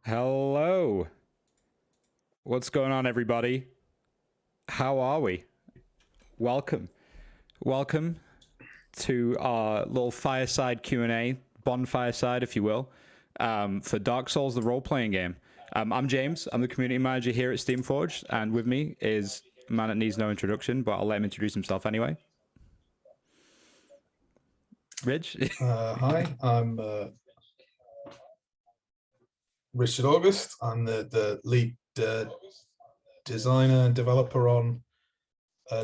Hello. What's going on, everybody? How are we? Welcome. Welcome to our little fireside Q&A, bonfire side, if you will, for Dark Souls, the role-playing game. I'm James. I'm the community manager here at Steamforged, and with me is a man that needs no introduction, but I'll let him introduce himself anyway. Ridge? Hi, I'm Richard August. I'm the lead designer and developer on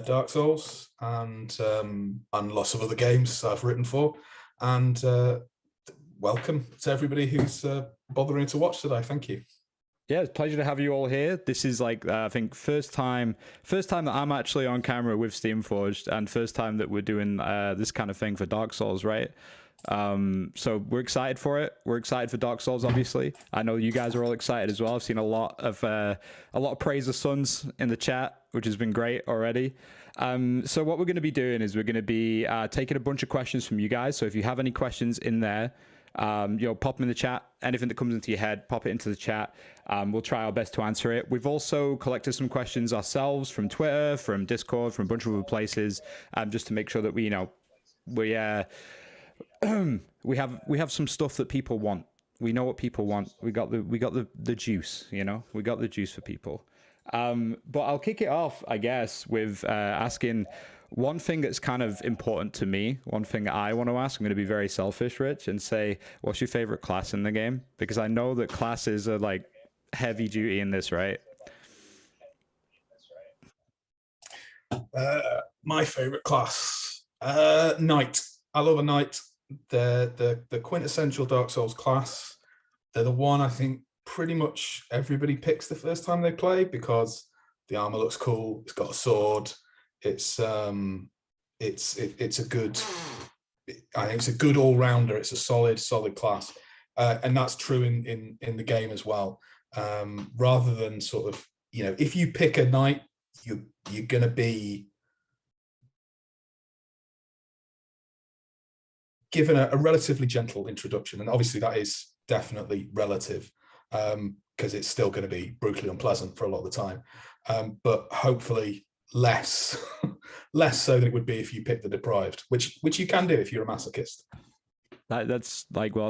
Dark Souls and lots of other games I've written for. And welcome to everybody who's bothering to watch today. Thank you. Yeah, it's a pleasure to have you all here. This is like I think first time that I'm actually on camera with Steamforged, and first time that we're doing this kind of thing for Dark Souls, right? So we're excited for it. We're excited for Dark Souls, obviously. I know you guys are all excited as well. I've seen a lot of praise of Suns in the chat, which has been great already. So what we're going to be doing is we're going to be taking a bunch of questions from you guys. So if you have any questions in there, pop them in the chat. Anything that comes into your head, pop it into the chat. We'll try our best to answer it. We've also collected some questions ourselves from Twitter, from Discord, from a bunch of other places, just to make sure that we have some stuff that people want. We know what people want. We got the juice, we got the juice for people. But I'll kick it off, I guess, with asking one thing that's kind of important to me, one thing I want to ask. I'm going to be very selfish, Rich, and say, what's your favorite class in the game? Because I know that classes are like heavy duty in this, right? My favorite class, Knight. I love a Knight. The quintessential Dark Souls class. They're the one I think pretty much everybody picks the first time they play because the armor looks cool. It's got a sword. It's a good. I think it's a good all rounder. It's a solid class, and that's true in the game as well. Rather than sort of if you pick a knight, you're gonna be given a relatively gentle introduction, and obviously that is definitely relative because it's still going to be brutally unpleasant for a lot of the time, but hopefully less so than it would be if you pick the deprived, which you can do if you're a masochist. That's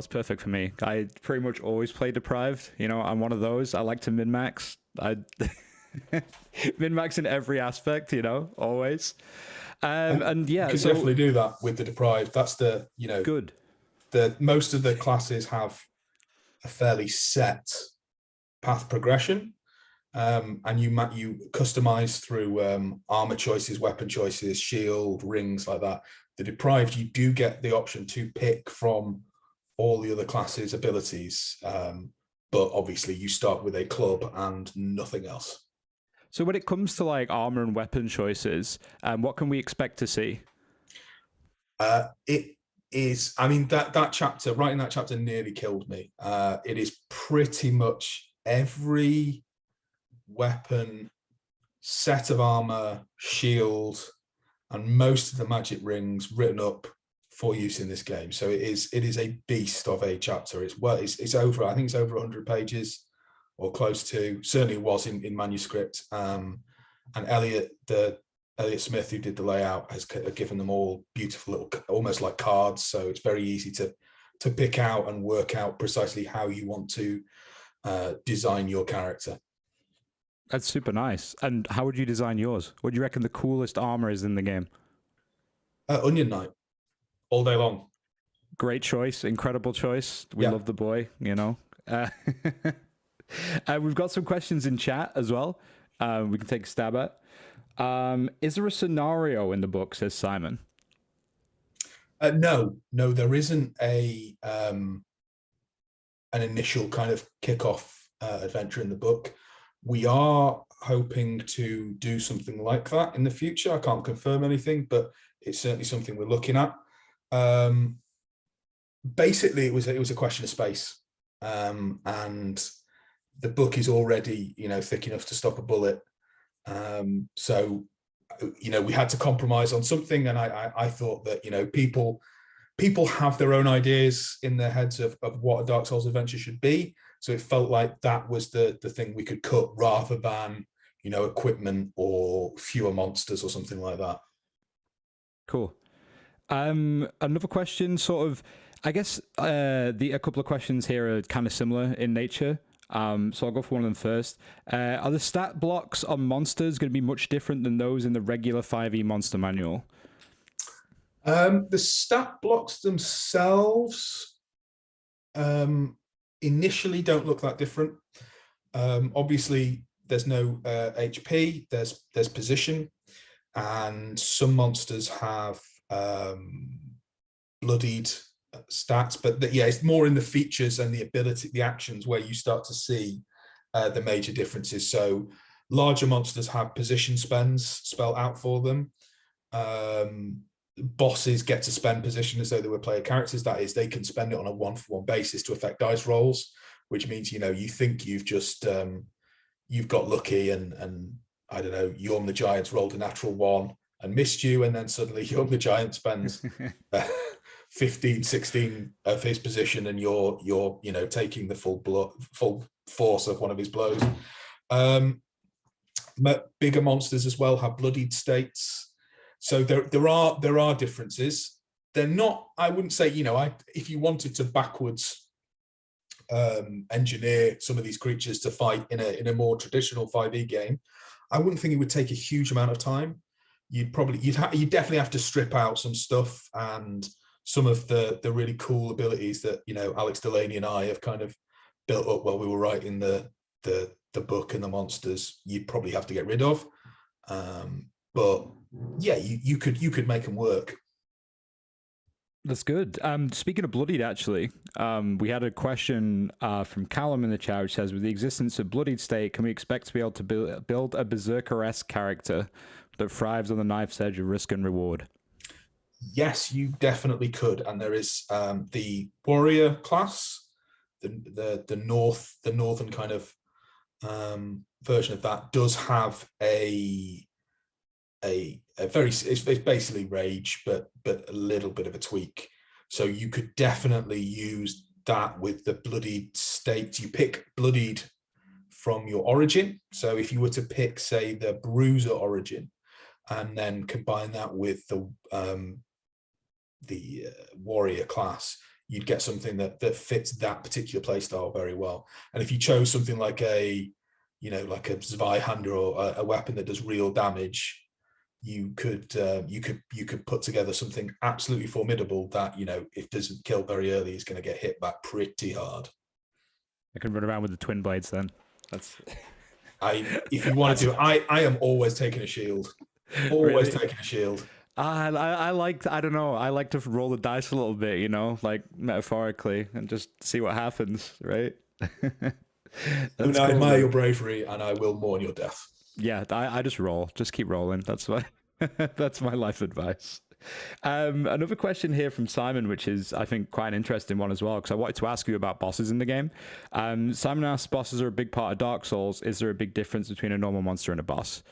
perfect for me. I pretty much always play deprived. I'm one of those. I like to min-max. I min-max in every aspect, always. And yeah, you can definitely do that with the deprived. That's good. Most of the classes have a fairly set path progression, and you customize through armor choices, weapon choices, shield, rings, like that. The deprived, you do get the option to pick from all the other classes' abilities, but obviously you start with a club and nothing else. So when it comes to like armor and weapon choices, what can we expect to see? It is, I mean, that chapter, writing that chapter nearly killed me. It is pretty much every weapon, set of armor, shield, and most of the magic rings written up for use in this game. So it is a beast of a chapter. It's over, I think it's over 100 pages or close to. Certainly was in manuscript. And Elliot Smith, who did the layout, has given them all beautiful little, almost like cards. So it's very easy to pick out and work out precisely how you want to design your character. That's super nice. And how would you design yours? What do you reckon the coolest armor is in the game? Onion Knight, all day long. Great choice, incredible choice. We love the boy, we've got some questions in chat as well. We can take a stab at. Is there a scenario in the book, says Simon? No, there isn't an initial kind of kickoff adventure in the book. We are hoping to do something like that in the future. I can't confirm anything, but it's certainly something we're looking at. Basically, it was a question of space, and the book is already thick enough to stop a bullet. So we had to compromise on something, and I thought that people have their own ideas in their heads of what a Dark Souls adventure should be. So it felt like that was the thing we could cut, rather than, you know, equipment or fewer monsters or something like that. Cool. Another question, sort of, I guess a couple of questions here are kind of similar in nature. So I'll go for one of them first. Are the stat blocks on monsters going to be much different than those in the regular 5e monster manual? The stat blocks themselves initially don't look that different. Obviously, there's no HP, there's position, and some monsters have bloodied stats, but it's more in the features and the ability, the actions, where you start to see the major differences. So larger monsters have position spends spelled out for them. Bosses get to spend position as though they were player characters. That is, they can spend it on a 1-for-1 basis to affect dice rolls, which means, you know, you think you've just you've got lucky, and I don't know, Yorm the Giant's rolled a natural 1 and missed you, and then suddenly Yorm the Giant spends 15, 16 of his position, and you're you know, taking the full force of one of his blows. Bigger monsters as well have bloodied states. So there are differences. They're not, I wouldn't say, you know, if you wanted to backwards engineer some of these creatures to fight in a more traditional 5e game, I wouldn't think it would take a huge amount of time. You'd definitely have to strip out some stuff, and some of the really cool abilities that, you know, Alex Delaney and I have kind of built up while we were writing the book and the monsters, you'd probably have to get rid of. But yeah, you could make them work. That's good. Speaking of bloodied, actually, we had a question from Callum in the chat, which says, with the existence of bloodied state, can we expect to be able to build a berserker-esque character that thrives on the knife's edge of risk and reward? Yes, you definitely could. And there is the warrior class, the northern kind of version of that does have a very, it's basically rage, but a little bit of a tweak. So you could definitely use that with the bloodied state. You pick bloodied from your origin. So if you were to pick, say, the bruiser origin, and then combine that with the warrior class, you'd get something that fits that particular playstyle very well. And if you chose something like a Zweihander, or a weapon that does real damage, you could put together something absolutely formidable that, you know, if it doesn't kill very early, is going to get hit back pretty hard. I can run around with the twin blades then. That's if you want to do, I am always taking a shield. Always really? Taking a shield. I don't know. I like to roll the dice a little bit, you know, like metaphorically, and just see what happens, right? I admire your bravery, and I will mourn your death. Yeah, I just roll. Just keep rolling. That's my life advice. Another question here from Simon, which is, I think, quite an interesting one as well, because I wanted to ask you about bosses in the game. Simon asks, bosses are a big part of Dark Souls. Is there a big difference between a normal monster and a boss?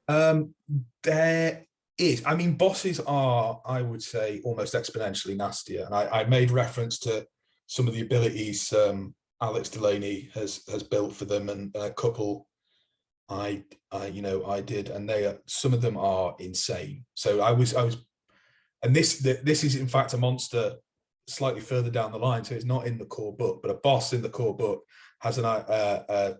There is. I mean, bosses are, I would say, almost exponentially nastier. And I made reference to some of the abilities Alex Delaney has built for them, and a couple I did, and some of them are insane. So I was, and this is in fact a monster slightly further down the line, so it's not in the core book, but a boss in the core book has an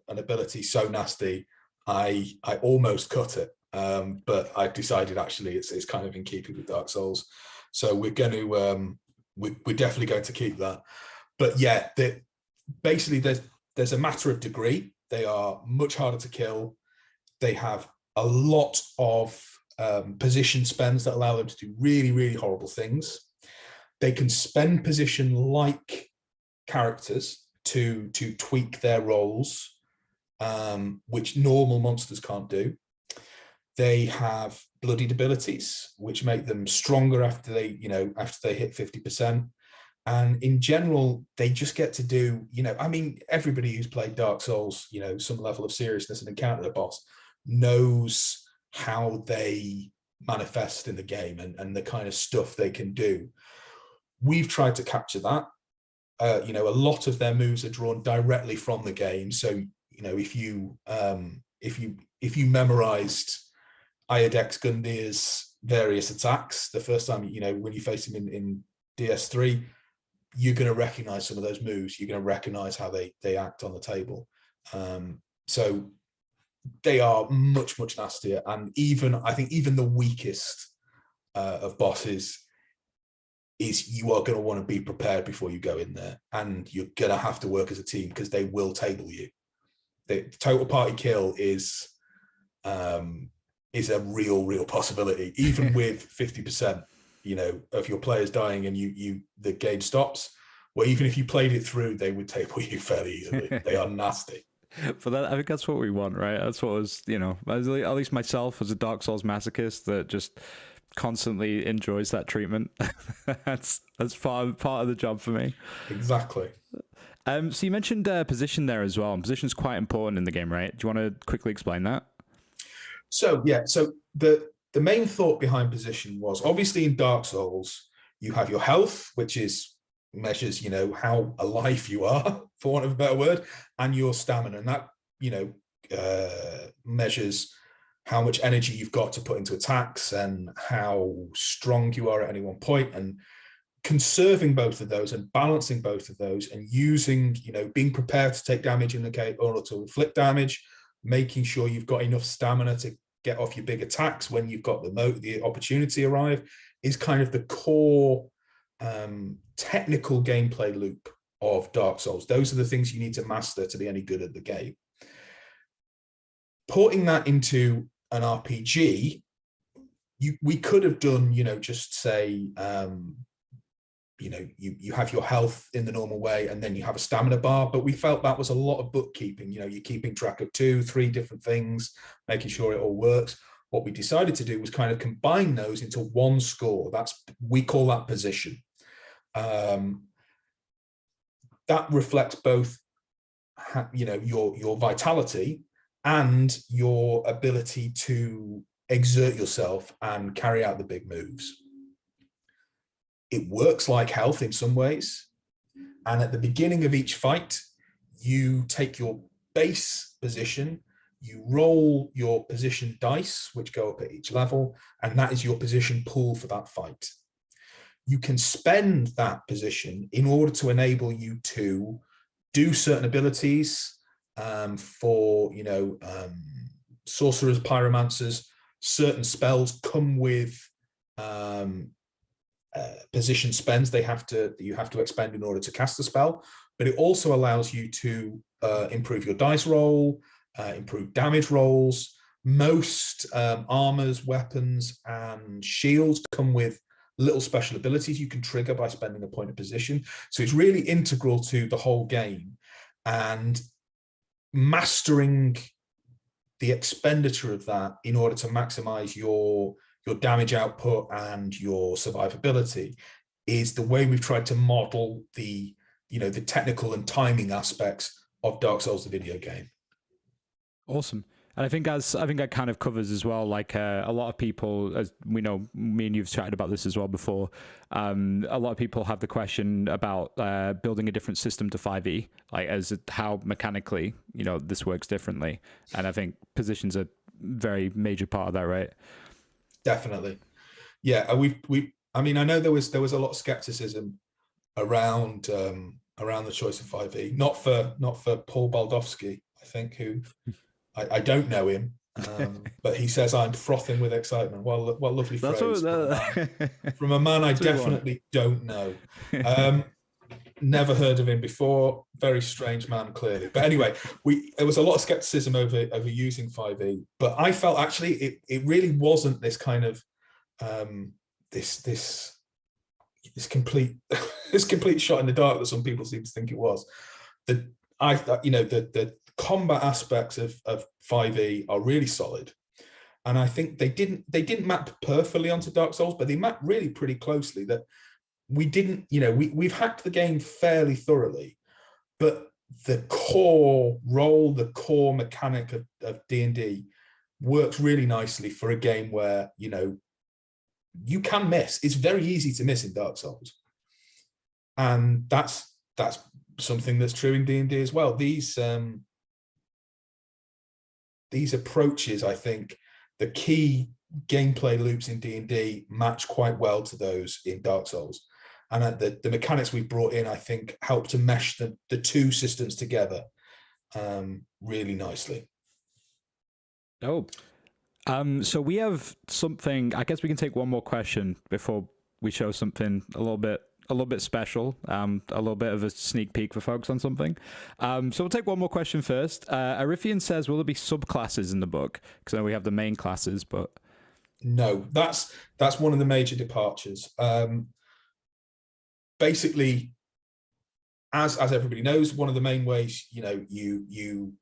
ability so nasty, I almost cut it, but I decided actually it's kind of in keeping with Dark Souls, so we're going to we're definitely going to keep that. But yeah, basically there's a matter of degree. They are much harder to kill. They have a lot of position spends that allow them to do really, really horrible things. They can spend position like characters to tweak their rolls, which normal monsters can't do. They have bloodied abilities, which make them stronger after they hit 50%. And in general, they just get to do, I mean, everybody who's played Dark Souls, some level of seriousness and encountered a boss knows how they manifest in the game and the kind of stuff they can do. We've tried to capture that. you know, a lot of their moves are drawn directly from the game. So, you know, if you memorized Iodex Gundir's various attacks the first time, you know, when you face him in DS3, you're going to recognize some of those moves. You're going to recognize how they act on the table. So they are much, much nastier. And I think even the weakest of bosses is, you are going to want to be prepared before you go in there, and you're going to have to work as a team because they will table you. The total party kill is a real possibility, even with 50%, you know, of your players dying and the game stops. Well, even if you played it through, they would table you fairly easily. They are nasty. But I think that's what we want, right? That's what was, you know, at least myself as a Dark Souls masochist that just constantly enjoys that treatment. that's part of the job for me. Exactly. So you mentioned position there as well. Position's quite important in the game, right? Do you want to quickly explain that? So yeah, so the main thought behind position was, obviously in Dark Souls, you have your health, which measures, you know, how alive you are, for want of a better word, and your stamina, and that, you know, measures how much energy you've got to put into attacks and how strong you are at any one point, and conserving both of those and balancing both of those, and using, you know, being prepared to take damage in the case or to inflict damage, making sure you've got enough stamina to get off your big attacks when you've got the opportunity arrive, is kind of the core technical gameplay loop of Dark Souls. Those are the things you need to master to be any good at the game. Porting that into an RPG, we could have done, you know, just say, you know, you have your health in the normal way, and then you have a stamina bar, but we felt that was a lot of bookkeeping. You know, you're keeping track of 2-3 different things, making sure it all works. What we decided to do was kind of combine those into one score. We call that position. That reflects both, you know, your vitality and your ability to exert yourself and carry out the big moves. It works like health in some ways. And at the beginning of each fight, you take your base position, you roll your position dice, which go up at each level, and that is your position pool for that fight. You can spend that position in order to enable you to do certain abilities for, you know, sorcerers, pyromancers. Certain spells come with position spends you have to expend in order to cast a spell, but it also allows you to improve your dice roll, improve damage rolls. Most armors, weapons, and shields come with little special abilities you can trigger by spending a point of position. So it's really integral to the whole game, and mastering the expenditure of that in order to maximize your damage output and your survivability is the way we've tried to model the, you know, the technical and timing aspects of Dark Souls, the video game. Awesome. And I think that kind of covers as well, like a lot of people, as we know, me and you've chatted about this as well before, a lot of people have the question about building a different system to 5e, like as how mechanically, you know, this works differently. And I think position's a very major part of that, right? Definitely. Yeah, I mean, I know there was a lot of skepticism around the choice of 5e, not for Paul Baldowski, I think, who I don't know him, but he says I'm frothing with excitement. Well, lovely phrase from a man I definitely don't know. Never heard of him before. Very strange man, clearly. But anyway, there was a lot of skepticism over using 5e, but I felt actually it really wasn't this kind of this complete this complete shot in the dark that some people seem to think it was. The combat aspects of 5e are really solid, and I think they didn't map perfectly onto Dark Souls, but they mapped really pretty closely. That we didn't, you know, we've hacked the game fairly thoroughly, but the core role, the core mechanic of D&D works really nicely for a game where, you know, you can miss. It's very easy to miss in Dark Souls, and that's that's something that's true in D&D as well. These approaches, I think, the key gameplay loops in D&D match quite well to those in Dark Souls. And the mechanics we've brought in, I think, help to mesh the two systems together really nicely. Oh, so we have something. I guess we can take one more question before we show something a little bit special, a little bit of a sneak peek for folks on something. So we'll take one more question first. Arifian says, will there be subclasses in the book? Because I know we have the main classes, but no, that's one of the major departures. Basically, as everybody knows, one of the main ways you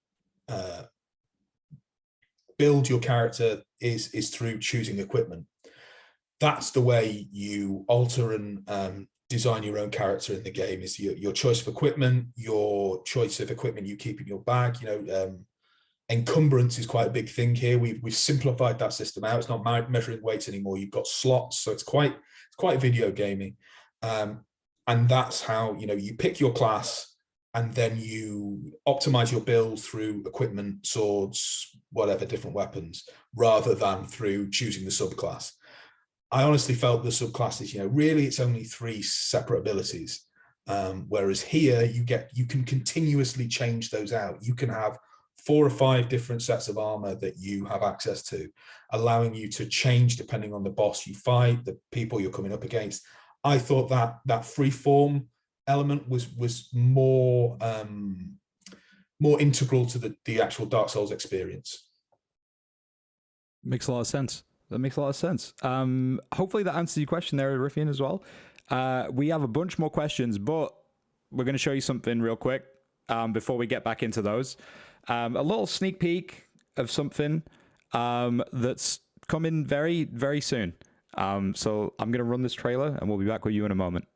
build your character is through choosing equipment. That's the way you alter and design your own character in the game, is your choice of equipment, your choice of equipment you keep in your bag. Encumbrance is quite a big thing here. We've simplified that system out. It's not measuring weights anymore. You've got slots, so it's quite video gaming. And that's how you pick your class, and then you optimize your build through equipment, swords, whatever, different weapons, rather than through choosing the subclass. I honestly felt the subclasses, really it's only 3 separate abilities. Whereas here you can continuously change those out. You can have 4 or 5 different sets of armor that you have access to, allowing you to change depending on the boss you fight, the people you're coming up against. I thought that free form element was more integral to the actual Dark Souls experience. Makes a lot of sense. That makes a lot of sense. Hopefully that answers your question there, Arifian, as well. We have a bunch more questions, but we're going to show you something real quick before we get back into those. A little sneak peek of something that's coming very, very soon. So I'm going to run this trailer and we'll be back with you in a moment.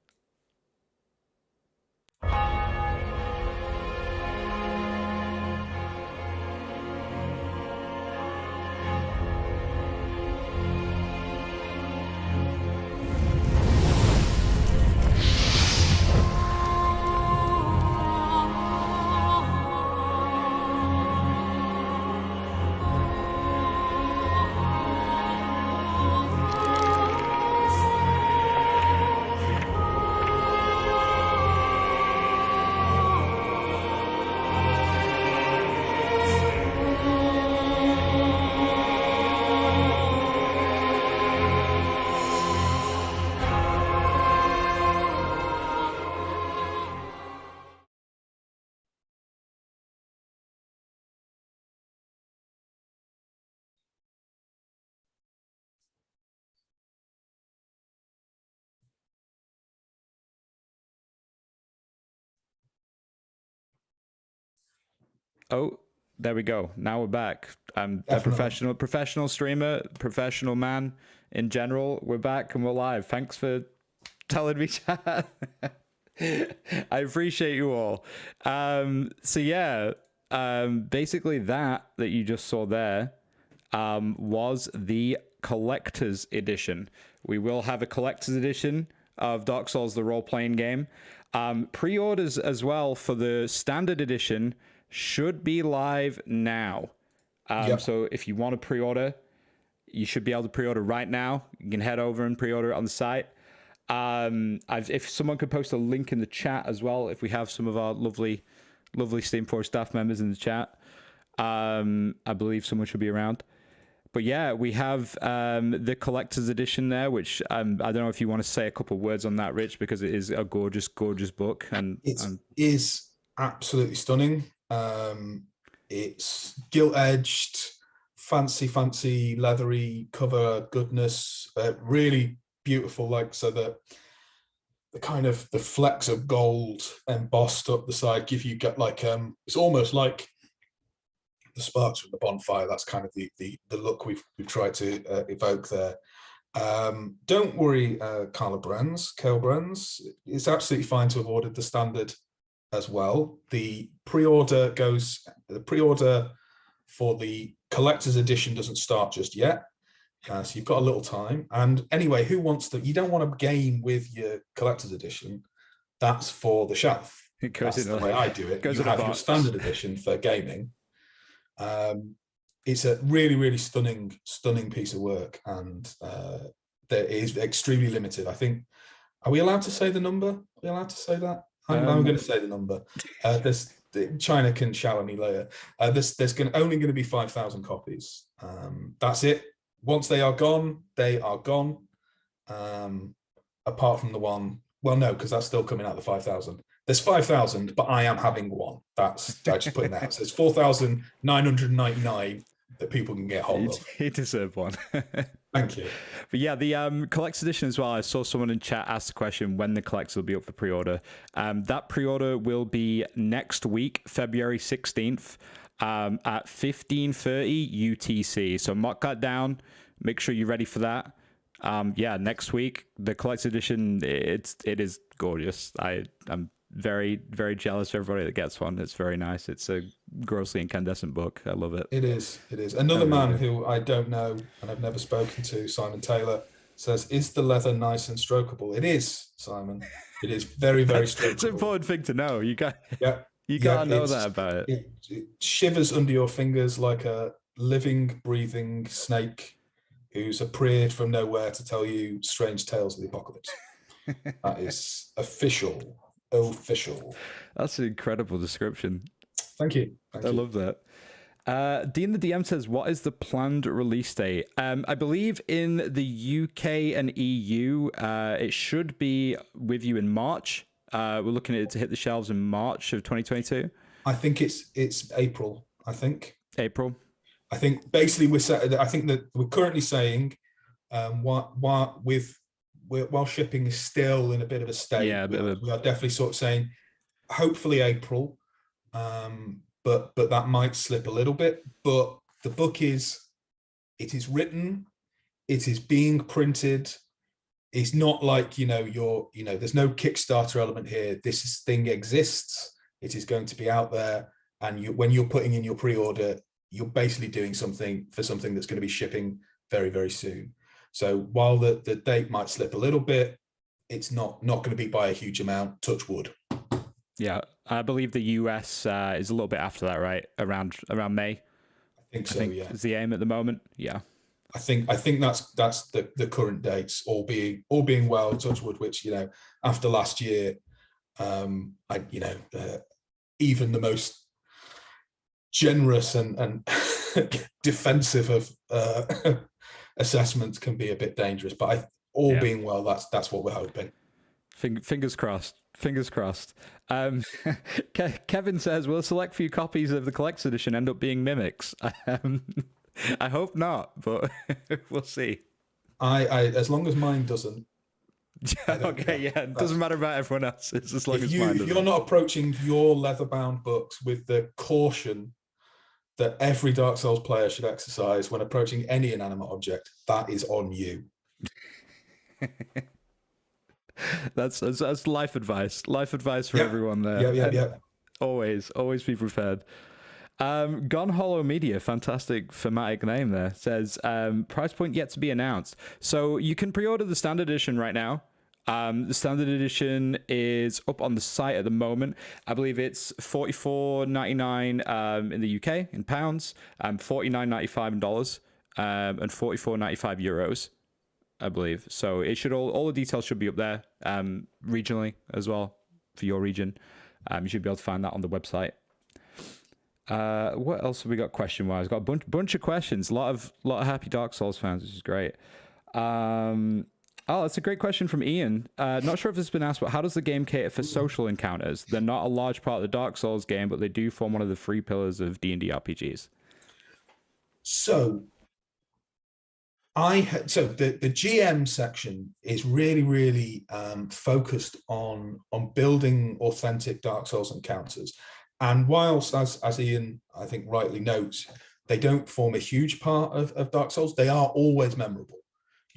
Oh, there we go. Now we're back. I'm a professional streamer, professional man in general. We're back and we're live. Thanks for telling me, chat. I appreciate you all. So yeah, basically that you just saw there was the collector's edition. We will have a collector's edition of Dark Souls, the role-playing game. Pre-orders as well for the standard edition should be live now. So if you want to pre-order, you should be able to pre-order right now. You can head over and pre-order it on the site. If someone could post a link in the chat as well, if we have some of our lovely Steamforged staff members in the chat, I believe someone should be around. But yeah, we have the collector's edition there, which I don't know if you want to say a couple of words on that, Rich, because it is a gorgeous, gorgeous book. And it is absolutely stunning. It's gilt-edged, fancy, leathery cover goodness, really beautiful. So the kind of the flecks of gold embossed up the side give you it's almost like the sparks from the bonfire. That's kind of the look we've tried to evoke there. Don't worry, Kale Brands. It's absolutely fine to have ordered the standard as well. The pre-order for the collector's edition doesn't start just yet, so you've got a little time. And anyway, you don't want to game with your collector's edition? That's for the shelf. It goes That's in the way I do it. You have your standard edition for gaming. It's a really, really stunning piece of work, and that is extremely limited. I think. Are we allowed to say the number? Are we allowed to say that? I'm going to say the number. China can shout at me later. There's only going to be 5,000 copies. That's it. Once they are gone, they are gone. Apart from the one, well, no, because that's still coming out the 5,000. There's 5,000, but I am having one. I just put that. So it's 4,999 that people can get hold of. You deserve one. Thank you. But yeah, the collector's edition as well. I saw someone in chat ask the question when the collector will be up for pre-order. That pre-order will be next week, February 16th, at 15:30 UTC. So mark that down. Make sure you're ready for that. Yeah, next week, the collector's edition. It is gorgeous. I'm very, very jealous of everybody that gets one. It's very nice. It's a grossly incandescent book. I love it. It is. Another man who I don't know and I've never spoken to, Simon Taylor, says, "Is the leather nice and strokable?" It is, Simon. It is very, very strokable. It's an important thing to know. You gotta know that about it. It shivers under your fingers like a living, breathing snake who's appeared from nowhere to tell you strange tales of the apocalypse. That is official. That's an incredible description. Thank you. I love that. Dean the DM says, what is the planned release date? I believe in the UK and EU, it should be with you in March. We're looking at it to hit the shelves in March of 2022. I think it's April. April. I think basically I think that we're currently saying while shipping is still in a bit of a state, we are definitely sort of saying hopefully April, but that might slip a little bit. But the book is written, it is being printed. It's not like there's no Kickstarter element here. This thing exists. It is going to be out there, and when you're putting in your pre-order, you're basically doing something that's going to be shipping very, very soon. So while the date might slip a little bit, it's not going to be by a huge amount. Touch wood. Yeah, I believe the US is a little bit after that, right? Around May. I think so. Yeah, is the aim at the moment. Yeah, I think that's the current dates. All being well, touch wood. Which after last year, even the most generous and defensive of assessments can be a bit dangerous, but being well, that's what we're hoping. Fingers crossed. Kevin says, will a select few copies of the collector's edition end up being mimics? I hope not, but we'll see. I as long as mine doesn't. Okay, yeah, it doesn't matter about everyone else. It's as long as mine doesn't. If you're not approaching your leather-bound books with the caution that every Dark Souls player should exercise when approaching any inanimate object, that is on you. That's life advice. Life advice for everyone there. Yeah. Always be prepared. Gone Hollow Media, fantastic thematic name there, says price point yet to be announced. So you can pre-order the standard edition right now. The standard edition is up on the site at the moment. I believe it's $44.99 in the UK in pounds, $49.95 in dollars, and $44.95 euros, I believe. So it should all the details should be up there, regionally as well for your region. You should be able to find that on the website. What else have we got question wise? Got a bunch of questions. A lot of happy Dark Souls fans, which is great. Oh, that's a great question from Ian. Not sure if this has been asked, but how does the game cater for social encounters? They're not a large part of the Dark Souls game, but they do form one of the three pillars of D&D RPGs. So the GM section is really, really focused on building authentic Dark Souls encounters. And whilst, as Ian, I think, rightly notes, they don't form a huge part of Dark Souls, they are always memorable.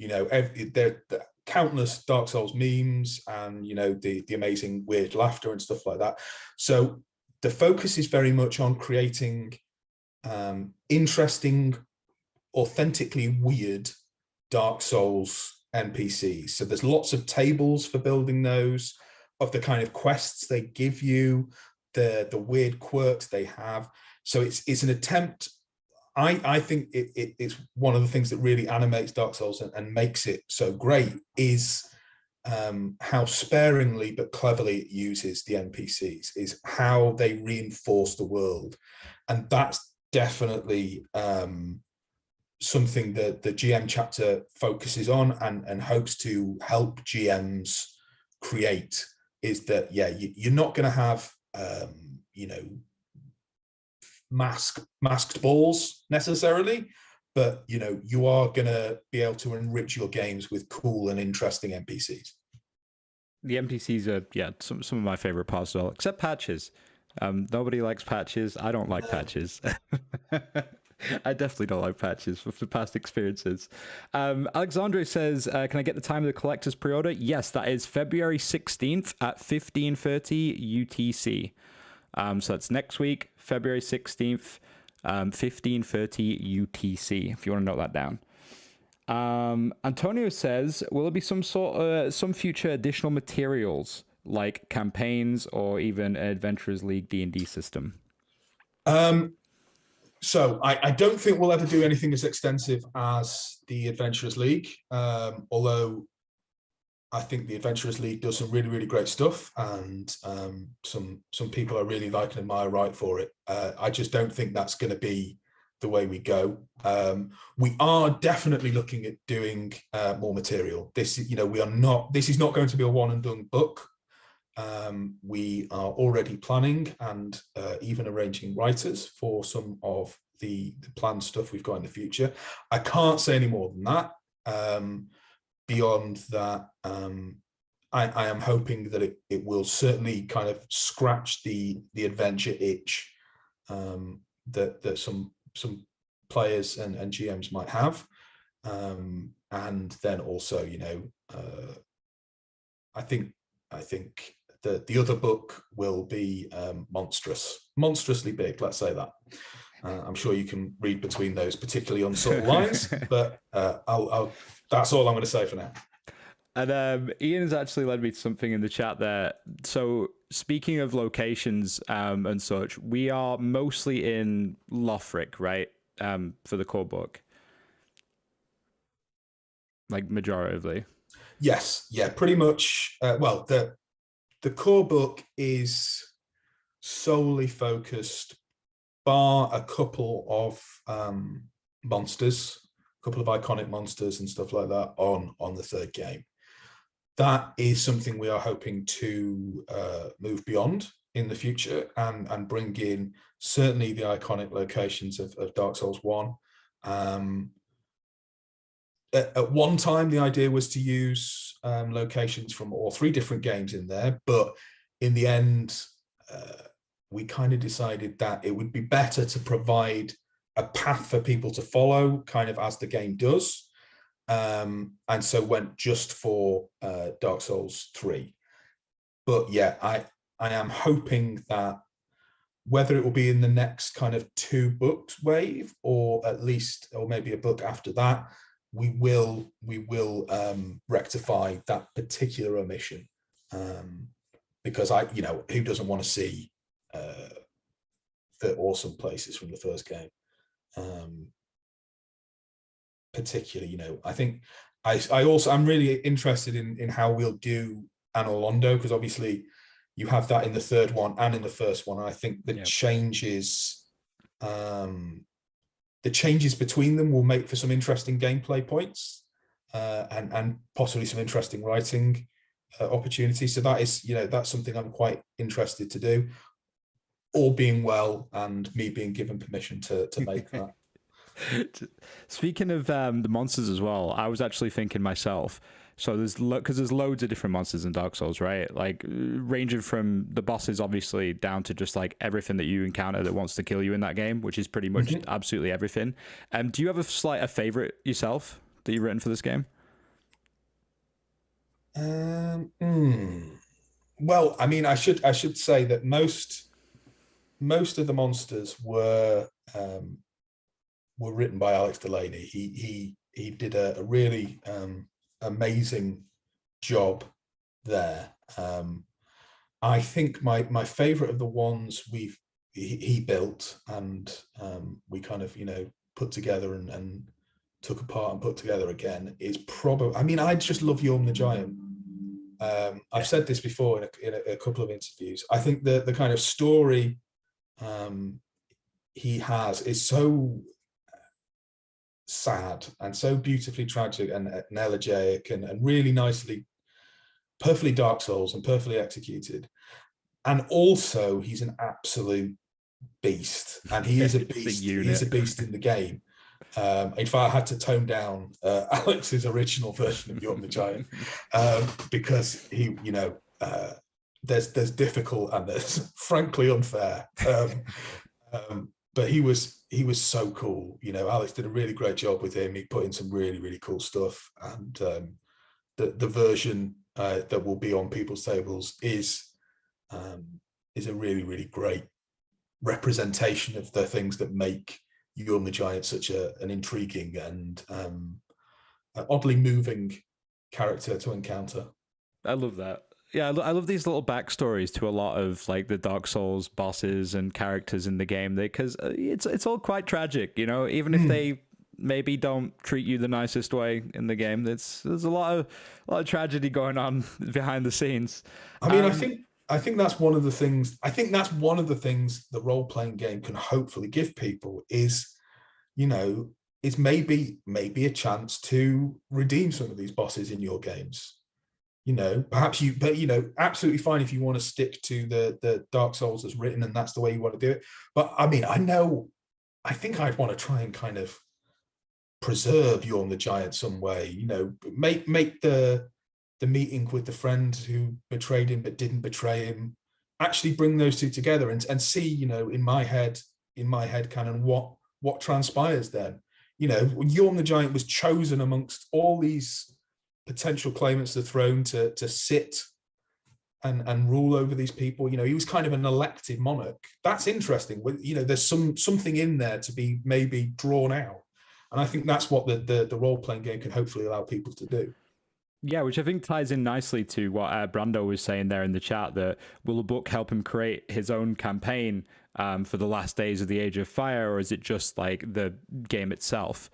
There are countless Dark Souls memes and, the amazing weird laughter and stuff like that. So the focus is very much on creating interesting, authentically weird Dark Souls NPCs. So there's lots of tables for building those. of the kind of quests they give you, the weird quirks they have. So it's an attempt. I think it's one of the things that really animates Dark Souls and makes it so great is how sparingly but cleverly it uses the NPCs, is how they reinforce the world. And that's definitely something that the GM chapter focuses on and hopes to help GMs create, is that, yeah, you're not going to have, masked balls necessarily, but you are going to be able to enrich your games with cool and interesting NPCs. The NPCs are some of my favorite parts as well, except patches. Nobody likes patches. I don't like patches. I definitely don't like patches for past experiences. Alexandre says, can I get the time of the collector's pre-order? Yes, that is February 16th at 15:30 UTC. So that's next week, February 16th, 15:30 UTC, if you want to note that down. Antonio says, will there be some future additional materials like campaigns or even an Adventurers League D&D system? So I don't think we'll ever do anything as extensive as the Adventurers League, although I think the Adventurers League does some really, really great stuff, and some people I really like and admire right for it. I just don't think that's going to be the way we go. We are definitely looking at doing more material. This is not going to be a one and done book. We are already planning and even arranging writers for some of the planned stuff we've got in the future. I can't say any more than that. Beyond that, I am hoping that it will certainly kind of scratch the adventure itch that some players and GMs might have, and then also, I think the other book will be monstrously big. Let's say that. I'm sure you can read between those particularly unsubtle lines, but that's all I'm going to say for now. And Ian has actually led me to something in the chat there. So speaking of locations and such, we are mostly in Lothric, right? For the core book, like majoritively. Yes, yeah, pretty much. Well, the core book is solely focused, bar a couple of monsters, a couple of iconic monsters and stuff like that on the third game. That is something we are hoping to move beyond in the future and bring in certainly the iconic locations of Dark Souls 1. At one time, the idea was to use locations from all three different games in there, but in the end, we kind of decided that it would be better to provide a path for people to follow, kind of as the game does, and so went just for Dark Souls 3. But yeah, I am hoping that whether it will be in the next kind of 2 books wave, or at least, or maybe a book after that, we will rectify that particular omission, because who doesn't want to see the awesome places from the first game, particularly, I think I'm really interested in how we'll do Anor Londo, because obviously you have that in the third one and in the first one, and I think the changes between them will make for some interesting gameplay points, and possibly some interesting writing opportunities. So that is, that's something I'm quite interested to do, all being well and me being given permission to make that. Speaking of the monsters as well, I was actually thinking myself, so there's loads of different monsters in Dark Souls, right? Like ranging from the bosses obviously down to just like everything that you encounter that wants to kill you in that game, which is pretty much absolutely everything. Do you have a favorite yourself that you've written for this game? Well, I mean, I should say that most of the monsters were written by Alex Delaney. He did a really amazing job there. I think my favorite of the ones he built and we kind of, you know, put together and took apart and put together again is probably, I mean, I just love Yorm the Giant. I've said this before in a couple of interviews. I think the kind of story he has is so sad and so beautifully tragic and elegiac and really nicely, perfectly Dark Souls and perfectly executed. And also he's an absolute beast, and he is a beast. He's a beast in the game. In fact, I had to tone down Alex's original version of Yorm the Giant because he, you know, there's difficult and there's frankly unfair. But he was so cool. You know, Alex did a really great job with him. He put in some really cool stuff, and the version that will be on people's tables is a really great representation of the things that make Yorm the Giant such an intriguing and oddly moving character to encounter. I love that. Yeah, I love these little backstories to a lot of like the Dark Souls bosses and characters in the game, because it's all quite tragic, you know. Even if they maybe don't treat you the nicest way in the game, there's a lot of tragedy going on behind the scenes. I mean, I think that's one of the things. I think that's one of the things the role-playing game can hopefully give people is, you know, is maybe a chance to redeem some of these bosses in your games. You know, perhaps but you know, absolutely fine if you want to stick to the Dark Souls as written and that's the way you want to do it. But I mean, I think I'd want to try and kind of preserve Yorm the Giant some way. You know, make the meeting with the friend who betrayed him but didn't betray him, actually bring those two together and see, you know, in my head canon what transpires then. You know, Yorm the Giant was chosen amongst all these potential claimants to the throne to sit and rule over these people. You know, he was kind of an elected monarch. That's interesting. You know, there's something in there to be maybe drawn out, and I think that's what the role-playing game can hopefully allow people to do. Yeah, which I think ties in nicely to what Brando was saying there in the chat, that will the book help him create his own campaign for the last days of the Age of Fire, or is it just like the game itself?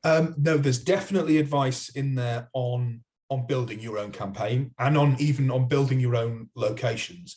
No, there's definitely advice in there on building your own campaign and even on building your own locations.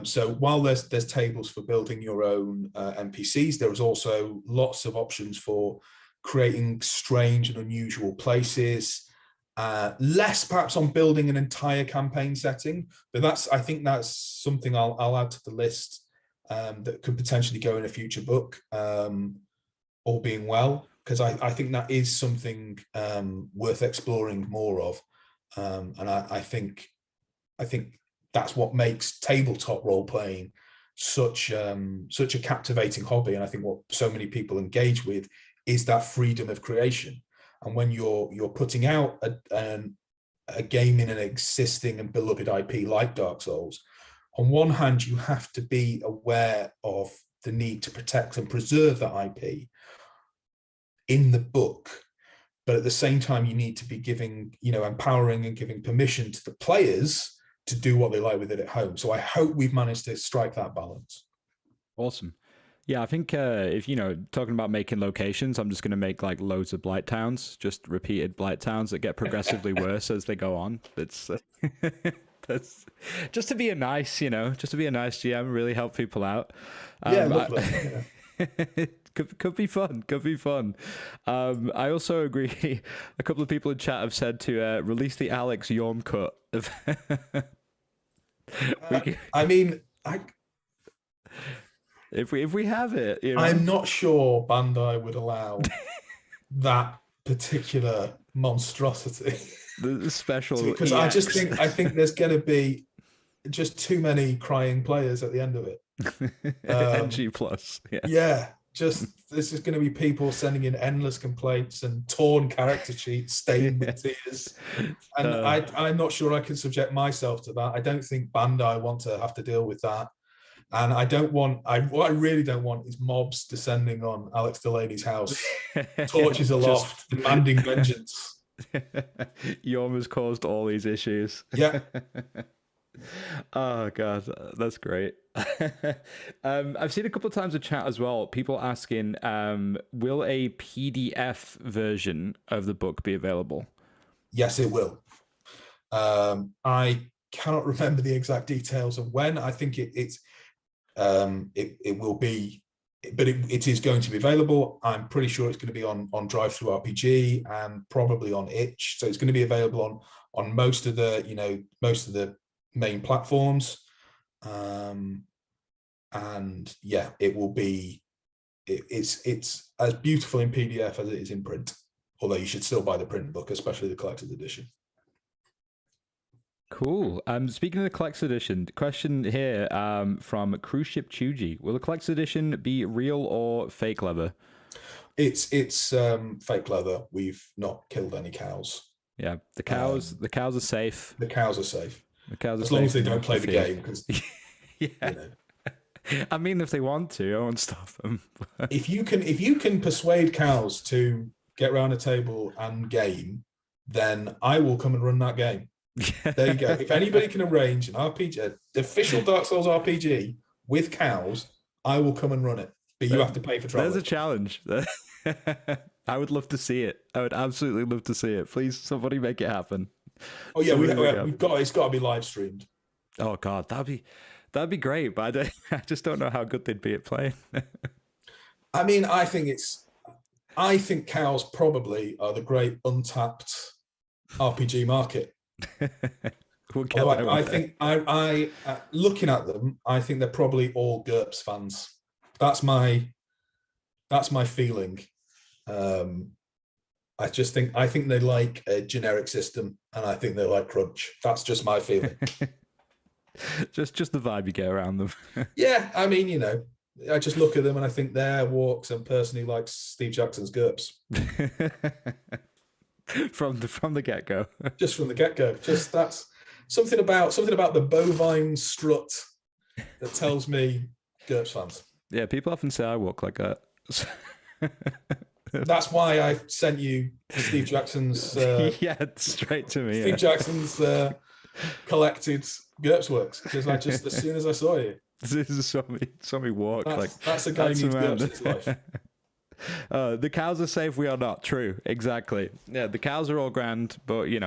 So while there's tables for building your own NPCs, there is also lots of options for creating strange and unusual places. Less perhaps on building an entire campaign setting, but I think that's something I'll add to the list that could potentially go in a future book, all being well, because I think that is something worth exploring more of, and I think that's what makes tabletop role playing such a captivating hobby, and I think what so many people engage with is that freedom of creation. And when you're putting out a game in an existing and beloved IP like Dark Souls, on one hand you have to be aware of the need to protect and preserve that IP in the book, but at the same time you need to be giving, you know, empowering and giving permission to the players to do what they like with it at home. So I hope we've managed to strike that balance. Awesome. Yeah, I think if, you know, talking about making locations, I'm just going to make like loads of blight towns, just repeated blight towns that get progressively worse as they go on. That's just to be a nice, you know, just to be a nice GM, really help people out. Yeah, lovely. Yeah. Could be fun. Could be fun. I also agree. A couple of people in chat have said to release the Alex Yorm cut. I mean, if we have it, you know? I'm not sure Bandai would allow that particular monstrosity. The special, because I think there's going to be just too many crying players at the end of it. NG plus, yeah. Just this is going to be people sending in endless complaints and torn character sheets stained with tears, and I'm not sure I can subject myself to that. I don't think Bandai want to have to deal with that, and what I really don't want is mobs descending on Alex Delaney's house, torches aloft, demanding vengeance. Yorm has caused all these issues. Yeah. Oh god, that's great. I've seen a couple of times in chat as well. People asking, will a PDF version of the book be available? Yes, it will. I cannot remember the exact details of when. I think it will be, but it is going to be available. I'm pretty sure it's going to be on Drive-Thru RPG and probably on Itch. So it's going to be available on most of the main platforms. And yeah, it will be. It's as beautiful in PDF as it is in print. Although you should still buy the print book, especially the collector's edition. Cool. Speaking of the collector's edition, question here from Cruise Ship Chuji: will the collector's edition be real or fake leather? It's fake leather. We've not killed any cows. Yeah, the cows are safe. The cows are safe. The cows are as safe long as they don't play the game. Because yeah, you know. I mean, if they want to, I won't stop them. if you can persuade cows to get around a table and game, then I will come and run that game. There you go. If anybody can arrange an RPG, the official Dark Souls RPG with cows, I will come and run it. But you have to pay for travel. There's a challenge. I would love to see it. I would absolutely love to see it. Please, somebody make it happen. Oh yeah, we've got. It's got to be live streamed. Oh god, that'd be great. But I just don't know how good they'd be at playing. I mean, I think cows probably are the great untapped RPG market. I think I looking at them, I think they're probably all GURPS fans. That's my feeling. I think they like a generic system, and I think they like crunch. That's just my feeling. just the vibe you get around them. Yeah, I mean, I just look at them and I think their walks and personally likes Steve Jackson's GURPS. from the get-go. Just from the get-go. Just that's something about the bovine strut that tells me GURPS fans. Yeah, people often say I walk like that. That's why I sent you Steve Jackson's yeah, straight to me. Steve Jackson's collected GURPS works, because I just, as soon as I saw you, this is saw me walk. That's a guy who needs GURPS in his life. The cows are safe, we are not. True, exactly. Yeah, the cows are all grand, but you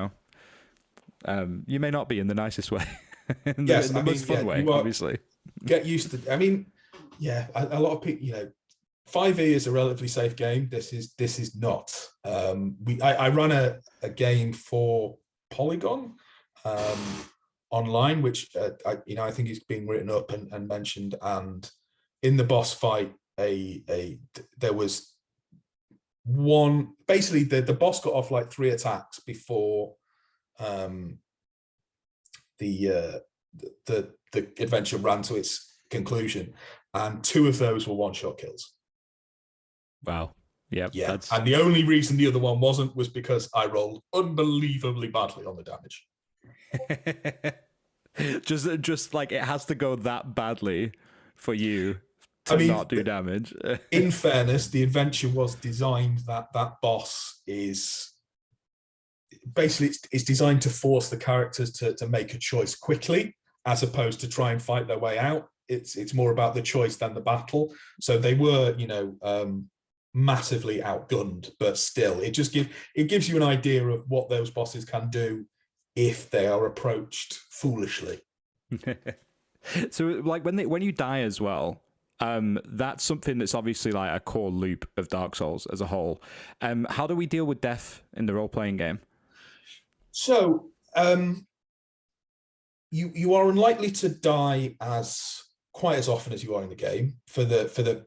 may not be in the nicest way. in the most fun way, obviously. Get used to. I mean, yeah, a lot of people. 5e is a relatively safe game. This is not. I run a game for Polygon online, which I think is being written up and mentioned. And in the boss fight, there was one. Basically, the boss got off like 3 attacks before the adventure ran to its conclusion, and 2 of those were one-shot kills. Wow. Yep, yeah. And the only reason the other one wasn't was because I rolled unbelievably badly on the damage. just like it has to go that badly for you to not do damage. In fairness, the adventure was designed that boss is basically it's designed to force the characters to make a choice quickly, as opposed to try and fight their way out. It's more about the choice than the battle. So they were, massively outgunned, but still, it gives you an idea of what those bosses can do if they are approached foolishly. So, like when you die as well, that's something that's obviously like a core loop of Dark Souls as a whole. How do we deal with death in the role-playing game? So, you are unlikely to die quite as often as you are in the game for the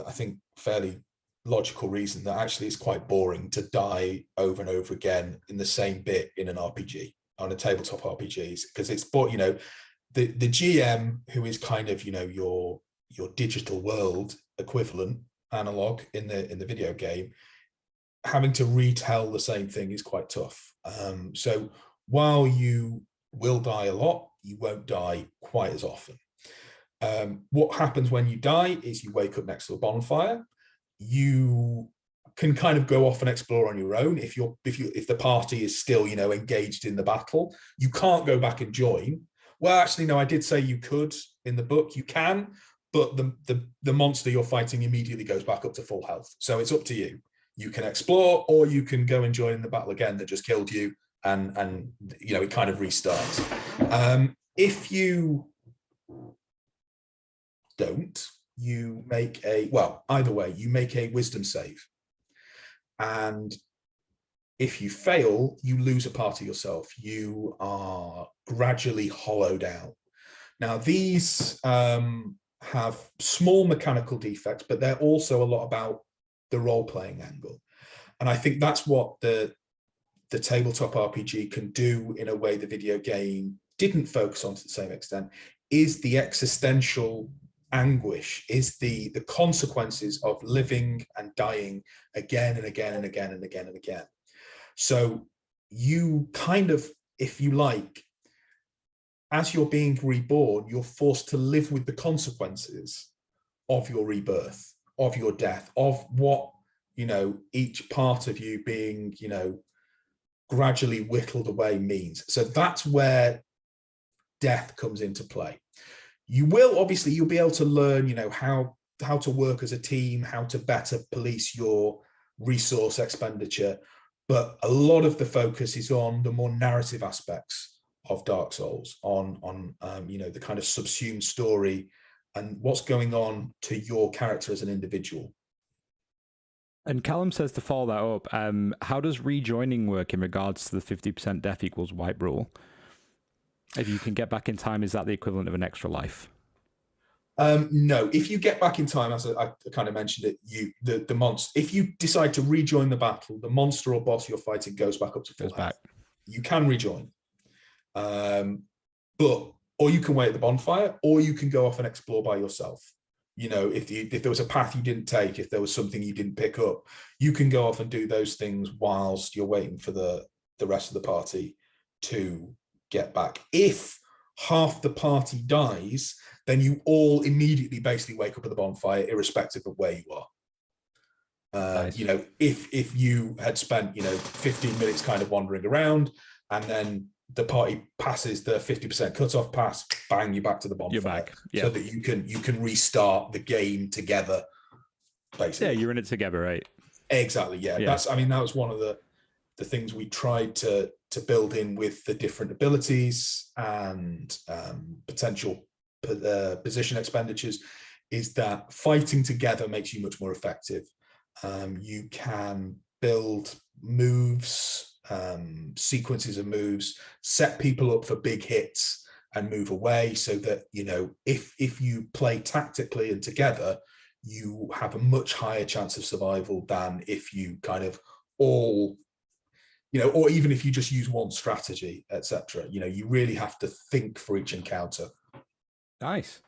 I think fairly logical reason that actually it's quite boring to die over and over again in the same bit in an RPG, on a tabletop RPGs, because it's the GM, who is kind of your digital world equivalent analog in the video game, having to retell the same thing is quite tough. So while you will die a lot, you won't die quite as often. What happens when you die is you wake up next to a bonfire. You can kind of go off and explore on your own. If the party is still engaged in the battle, you can't go back and join, Well, actually, no, I did say you could in the book. You can, but the monster you're fighting immediately goes back up to full health. So it's up to you. You can explore, or you can go and join the battle again that just killed you, and you know, it kind of restarts. If you don't, you make either way, you make a wisdom save. And if you fail, you lose a part of yourself. You are gradually hollowed out. Now, these have small mechanical defects, but they're also a lot about the role-playing angle. And I think that's what the tabletop RPG can do in a way the video game didn't focus on to the same extent, is the existential anguish, is the consequences of living and dying again and again and again and again and again. So you kind of, if you like, as you're being reborn, you're forced to live with the consequences of your rebirth, of your death, of what, you know, each part of you being, you know, gradually whittled away means. So that's where death comes into play. You will, obviously, you'll be able to learn, you know, how to work as a team, how to better police your resource expenditure. But a lot of the focus is on the more narrative aspects of Dark Souls, on you know, the kind of subsumed story and what's going on to your character as an individual. And Callum says, to follow that up, how does rejoining work in regards to the 50% death equals wipe rule? If you can get back in time, is that the equivalent of an extra life? No, if you get back in time, as I kind of mentioned it, the monster, if you decide to rejoin the battle, the monster or boss you're fighting goes back up to full health. You can rejoin. Or you can wait at the bonfire, or you can go off and explore by yourself. You know, if there was a path you didn't take, if there was something you didn't pick up, you can go off and do those things whilst you're waiting for the rest of the party to get back. If half the party dies, then you all immediately basically wake up at the bonfire, irrespective of where you are. Nice. You know, if you had spent, you know, 15 minutes kind of wandering around, and then the party passes the 50% cutoff pass, bang, you're back to the bonfire. You're back. Yeah. So that you can restart the game together, basically. Yeah, you're in it together, right? Exactly. Yeah. That was one of the things we tried to build in with the different abilities and potential position expenditures, is that fighting together makes you much more effective. You can build moves, sequences of moves, set people up for big hits and move away, so that, you know, if you play tactically and together, you have a much higher chance of survival than if you kind of all, you know, or even if you just use one strategy, etc. You know, you really have to think for each encounter. Nice.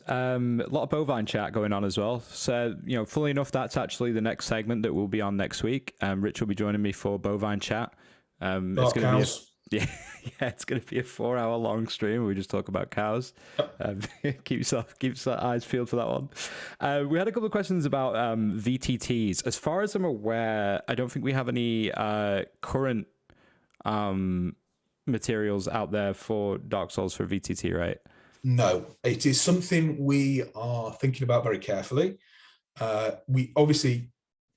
A lot of bovine chat going on as well. So, you know, fully enough, that's actually the next segment that we'll be on next week. Rich will be joining me for bovine chat. It's going to be it's going to be a 4-hour long stream where we just talk about cows. Keep your eyes peeled for that one. We had a couple of questions about VTTs. As far as I'm aware, I don't think we have any current materials out there for Dark Souls for VTT, right? No, it is something we are thinking about very carefully. We obviously,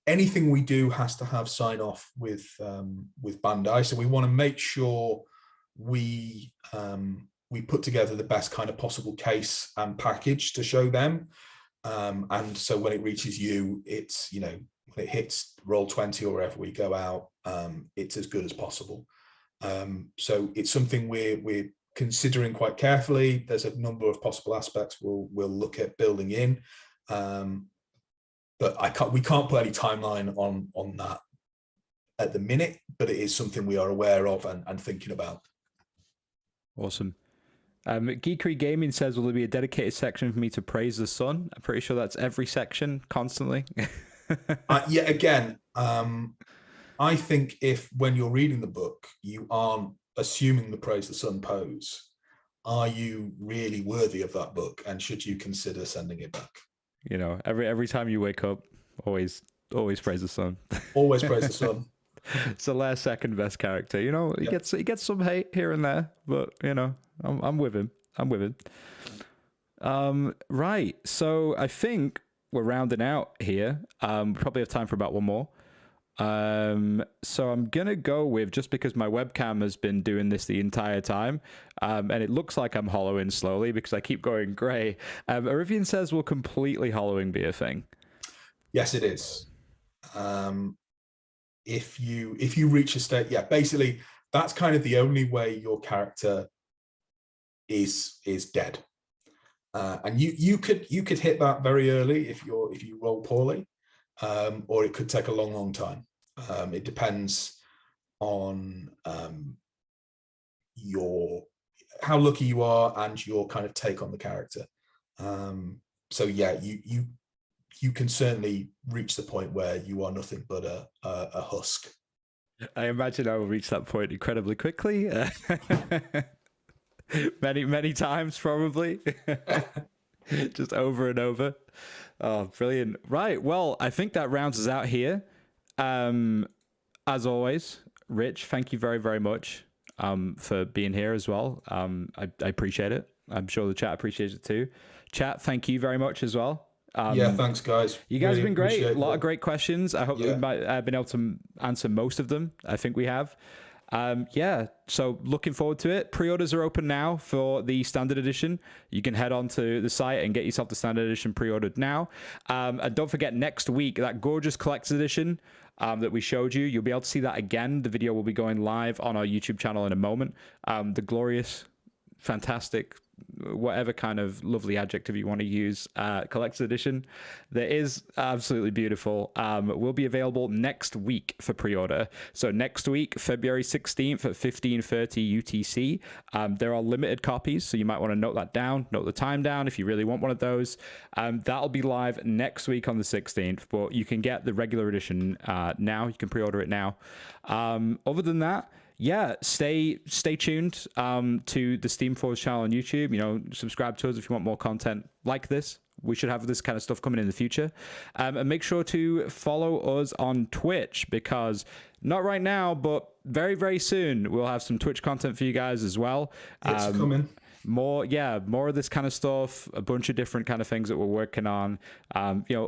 anything we do has to have sign off with Bandai, so we want to make sure we put together the best kind of possible case and package to show them. And so when it reaches you, it's, you know, when it hits Roll20 or wherever we go out, it's as good as possible. So it's something we're considering quite carefully. There's a number of possible aspects we'll look at building in, but we can't put any timeline on that at the minute, but it is something we are aware of and thinking about. Awesome. Geekery Gaming says, will there be a dedicated section for me to praise the sun? I'm pretty sure that's every section constantly. Yeah, again, I think if when you're reading the book, you aren't assuming the praise the sun pose, are you really worthy of that book, and should you consider sending it back? You know, every time you wake up, always praise the sun. Always praise the sun. It's the last second best character. You know, he gets some hate here and there, but you know, I'm with him. I'm with him. Right. So I think we're rounding out here. Probably have time for about one more. So I'm gonna go with, just because my webcam has been doing this the entire time, and it looks like I'm hollowing slowly because I keep going grey. Arivian says, will completely hollowing be a thing? Yes, it is. If you reach a state, yeah, basically that's kind of the only way your character is dead. And you could hit that very early if you roll poorly, or it could take a long time. It depends on how lucky you are and your kind of take on the character. So yeah, you can certainly reach the point where you are nothing but a husk. I imagine I will reach that point incredibly quickly. many times probably. Just over and over. Oh, brilliant. Right. Well, I think that rounds us out here. As always, Rich, thank you very, very much for being here as well. I appreciate it. I'm sure the chat appreciates it too. Chat, thank you very much as well. Yeah, thanks, guys. You guys have been great. A lot of great questions. I hope we might have been able to answer most of them. I think we have. Yeah, so looking forward to it. Pre-orders are open now for the standard edition. You can head on to the site and get yourself the standard edition pre-ordered now. And don't forget, next week, that gorgeous collector's edition that we showed you, you'll be able to see that again. The video will be going live on our YouTube channel in a moment. The glorious, fantastic, whatever kind of lovely adjective you want to use, collector's edition that is absolutely beautiful, will be available next week for pre-order. So next week, February 16th at 15:30 UTC. There are limited copies, so you might want to note that down, note the time down if you really want one of those. That'll be live next week on the 16th, but you can get the regular edition now. You can pre-order it now. Other than that, yeah, stay tuned to the Steamforged channel on YouTube. You know, subscribe to us if you want more content like this. We should have this kind of stuff coming in the future. And make sure to follow us on Twitch, because not right now, but very, very soon, we'll have some Twitch content for you guys as well. It's coming. More of this kind of stuff, a bunch of different kind of things that we're working on. You know,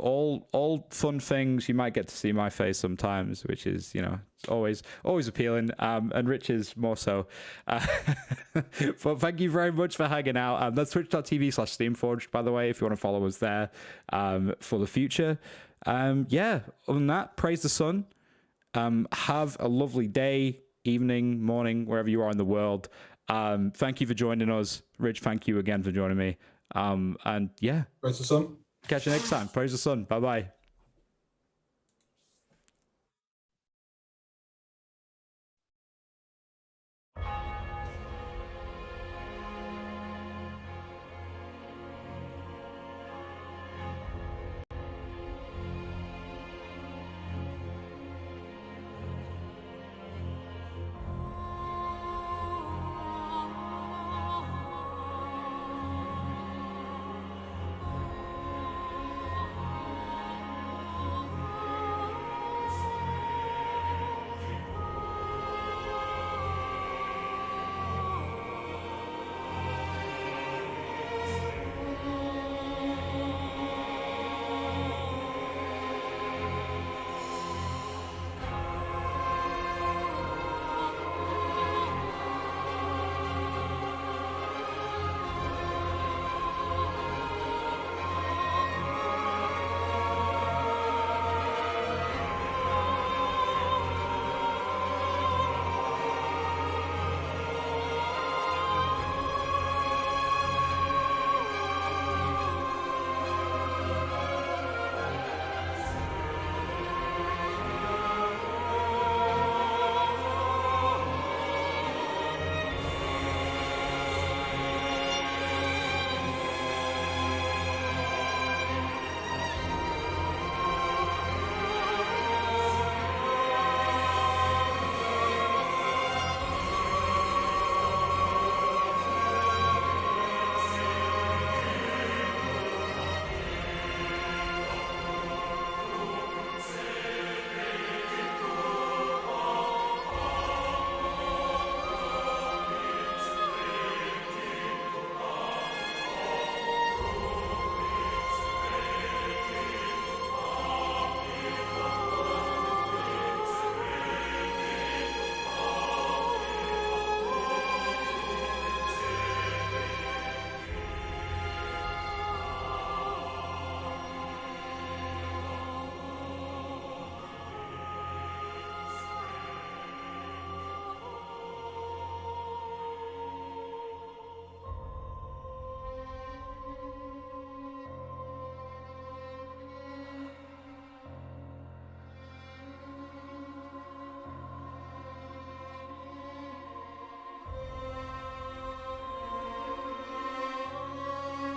all fun things. You might get to see my face sometimes, which is, you know, always appealing. And Rich is more so. But thank you very much for hanging out. That's twitch.tv/Steamforged, by the way, if you want to follow us there for the future. Yeah, other than that, praise the sun. Have a lovely day, evening, morning, wherever you are in the world. Thank you for joining us. Rich, thank you again for joining me. And yeah, Praise the sun. Catch you next time. Praise the sun. Bye bye.